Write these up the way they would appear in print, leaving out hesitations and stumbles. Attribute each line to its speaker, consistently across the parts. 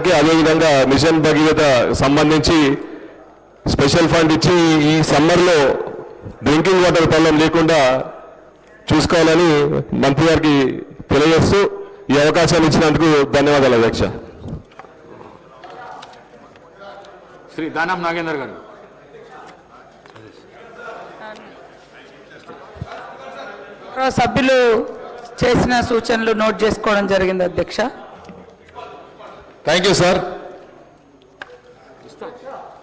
Speaker 1: గారికి, అదేవిధంగా మిషన్ భగీరథ సంబంధించి స్పెషల్ ఫండ్ ఇచ్చి ఈ సమ్మర్లో డ్రింకింగ్ వాటర్ ప్రాబ్లం లేకుండా చూసుకోవాలని మంత్రి గారికి తెలియజేస్తూ ఈ అవకాశాన్ని ఇచ్చినందుకు ధన్యవాదాలు అధ్యక్ష.
Speaker 2: శ్రీ దానం నాగేందర్ గారు.
Speaker 3: సభ్యులు చేసిన సూచనలు నోట్ చేసుకోవడం జరిగింది అధ్యక్ష.
Speaker 4: Thank you sir.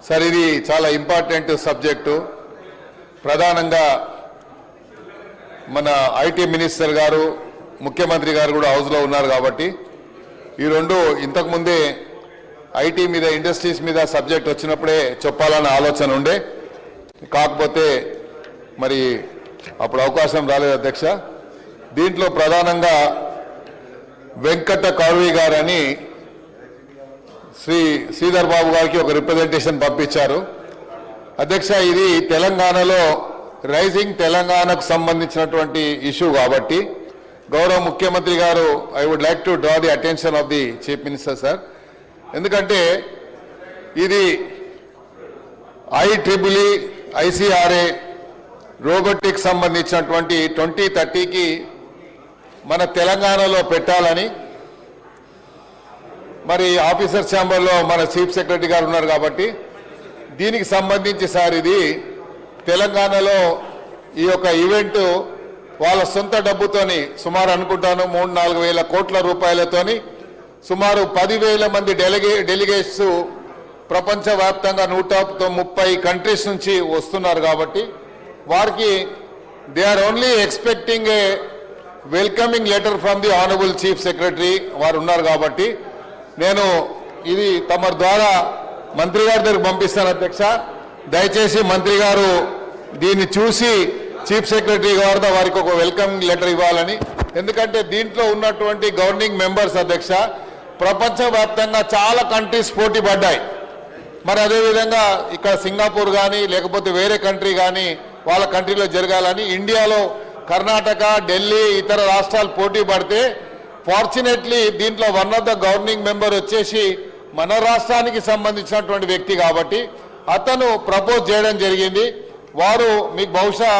Speaker 4: సార్ ఇది చాలా ఇంపార్టెంట్ సబ్జెక్టు. ప్రధానంగా మన ఐటీ మినిస్టర్ గారు, ముఖ్యమంత్రి గారు కూడా హౌస్లో ఉన్నారు కాబట్టి ఈ రెండు ఇంతకుముందే ఐటీ మీద, ఇండస్ట్రీస్ మీద సబ్జెక్ట్ వచ్చినప్పుడే చెప్పాలన్న ఆలోచన ఉండే, కాకపోతే మరి అప్పుడు అవకాశం రాలేదు అధ్యక్ష. దీంట్లో ప్రధానంగా వెంకట కౌరవి గారని శ్రీధర్ బాబు గారికి ఒక రిప్రజెంటేషన్ పంపించారు అధ్యక్ష. ఇది తెలంగాణలో రైజింగ్ తెలంగాణకు సంబంధించినటువంటి ఇష్యూ కాబట్టి గౌరవ ముఖ్యమంత్రి గారు I would like to draw the attention of the chief minister sir. ఎందుకంటే ఇది IEEE ICRA రోబోటిక్స్ సంబంధించినటువంటి 2030కి మన తెలంగాణలో పెట్టాలని మరి ఆఫీసర్ ఛాంబర్లో మన చీఫ్ సెక్రటరీ గారు ఉన్నారు కాబట్టి దీనికి సంబంధించి సార్ ఇది తెలంగాణలో ఈ యొక్క ఈవెంట్ వాళ్ళ సొంత డబ్బుతోని సుమారు అనుకుంటాను 3-4 వేల కోట్ల రూపాయలతోని సుమారు 10,000 మంది డెలిగేట్స్ ప్రపంచవ్యాప్తంగా 130 కంట్రీస్ నుంచి వస్తున్నారు కాబట్టి వారికి they are only expecting a welcoming letter from the honourable chief secretary వారు ఉన్నారు కాబట్టి నేను ఇది తమ ద్వారా మంత్రి గారి దగ్గర పంపిస్తాను అధ్యక్ష. దయచేసి మంత్రి గారు దీన్ని చూసి చీఫ్ సెక్రటరీ గారు వారికి ఒక వెల్కమింగ్ లెటర్ ఇవ్వాలని. ఎందుకంటే దీంట్లో ఉన్నటువంటి గవర్నింగ్ మెంబర్స్ అధ్యక్ష ప్రపంచవ్యాప్తంగా చాలా కంట్రీస్ పోటీ పడ్డాయి. మరి అదేవిధంగా ఇక్కడ సింగపూర్ కానీ లేకపోతే వేరే కంట్రీ కానీ వాళ్ళ కంట్రీలో జరగాలని ఇండియాలో కర్ణాటక, ఢిల్లీ, ఇతర రాష్ట్రాలు పోటీ పడితే ఫార్చునేట్లీ దీంట్లో one of the governing member వచ్చేసి మన రాష్ట్రానికి సంబంధించినటువంటి వ్యక్తి కాబట్టి అతను ప్రపోజ్ చేయడం జరిగింది. వారు మీకు బహుశా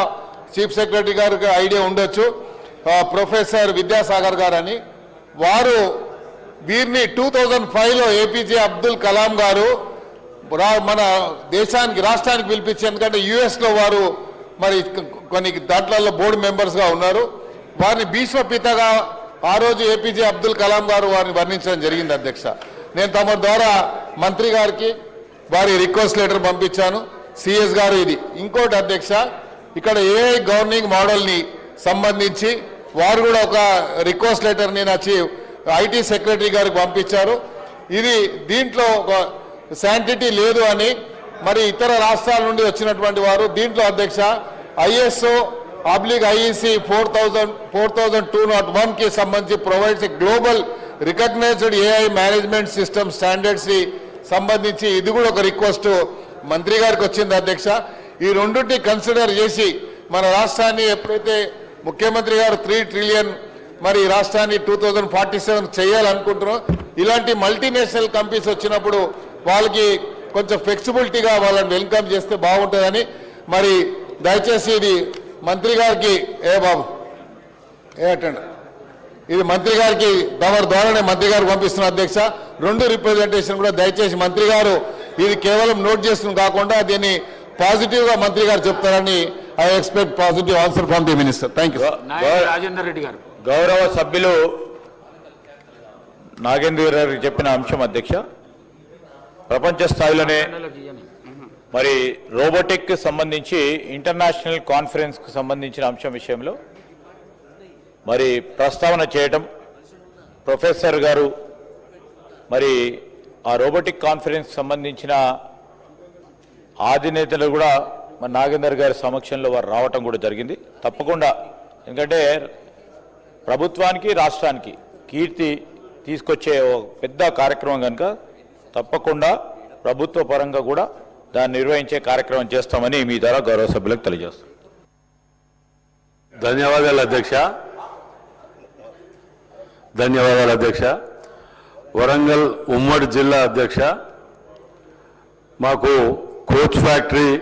Speaker 4: చీఫ్ సెక్రటరీ గారికి ఐడియా ఉండొచ్చు, ప్రొఫెసర్ విద్యాసాగర్ గారు అని. వారు వీరిని 2005లో APJ అబ్దుల్ కలాం గారు మన రాష్ట్రానికి పిలిపించి, ఎందుకంటే US లో వారు మరి కొన్ని దాంట్లలో బోర్డు మెంబర్స్గా ఉన్నారు. వారిని భీష్మపితగా ఆ రోజు APJ అబ్దుల్ కలాం గారు వారిని వర్ణించడం జరిగింది అధ్యక్ష. నేను తమ ద్వారా మంత్రి గారికి వారి రిక్వెస్ట్ లెటర్ పంపించాను. CS గారు ఇది ఇంకోటి అధ్యక్ష, ఇక్కడ AI గవర్నింగ్ మోడల్ని సంబంధించి వారు కూడా ఒక రిక్వెస్ట్ లెటర్ని నచ్చి IT సెక్రటరీ గారికి పంపించారు. ఇది దీంట్లో ఒక శాంటిటీ లేదు అని మరి ఇతర రాష్ట్రాల నుండి వచ్చినటువంటి వారు దీంట్లో అధ్యక్ష ISO/IEC 4201కి సంబంధించి provides global recognised AI management system standards కి సంబంధించి ఇది కూడా ఒక రిక్వెస్ట్ మంత్రి గారికి వచ్చింది అధ్యక్ష. ఈ రెండింటిని కన్సిడర్ చేసి మన రాష్ట్రాన్ని ఎప్పుడైతే ముఖ్యమంత్రి గారు 3 ట్రిలియన్ మరి రాష్ట్రాన్ని 2047 చేయాలనుకుంటున్నాం, ఇలాంటి మల్టీనేషనల్ కంపెనీస్ వచ్చినప్పుడు వాళ్ళకి కొంచెం ఫ్లెక్సిబిలిటీగా వాళ్ళని వెల్కమ్ చేస్తే బాగుంటుందని మరి దయచేసి ఇది మంత్రి గారికి ఇది మంత్రి గారికి తమరి ద్వారానే మంత్రి గారు పంపిస్తున్న అధ్యక్ష. 2 రిప్రజెంటేషన్ కూడా దయచేసి మంత్రి గారు ఇది కేవలం నోట్ చేస్తున్న కాకుండా దీన్ని పాజిటివ్గా మంత్రి గారు చెప్తారని I expect positive answer from the minister. Thank you.
Speaker 2: Rajender Reddy గారు.
Speaker 5: గౌరవ సభ్యులు నాగేంద్ర గారు చెప్పిన అంశం అధ్యక్ష, ప్రపంచ స్థాయిలోనే మరి రోబోటిక్ సంబంధించి ఇంటర్నేషనల్ కాన్ఫరెన్స్కి సంబంధించిన అంశం విషయంలో మరి ప్రస్తావన చేయటం, ప్రొఫెసర్ గారు మరి ఆ రోబోటిక్ కాన్ఫరెన్స్ సంబంధించిన అధినేతలు కూడా మరి నాగేందర్ గారి సమక్షంలో వారు రావటం కూడా జరిగింది. తప్పకుండా, ఎందుకంటే ప్రభుత్వానికి రాష్ట్రానికి కీర్తి తీసుకొచ్చే పెద్ద కార్యక్రమం కనుక తప్పకుండా ప్రభుత్వ పరంగా కూడా దాన్ని నిర్వహించే కార్యక్రమం చేస్తామని మీ ద్వారా గౌరవ సభ్యులకు తెలియజేస్తాం.
Speaker 1: ధన్యవాదాలు అధ్యక్ష.
Speaker 6: వరంగల్ ఉమ్మడి జిల్లా అధ్యక్ష. మాకు కోచ్ ఫ్యాక్టరీ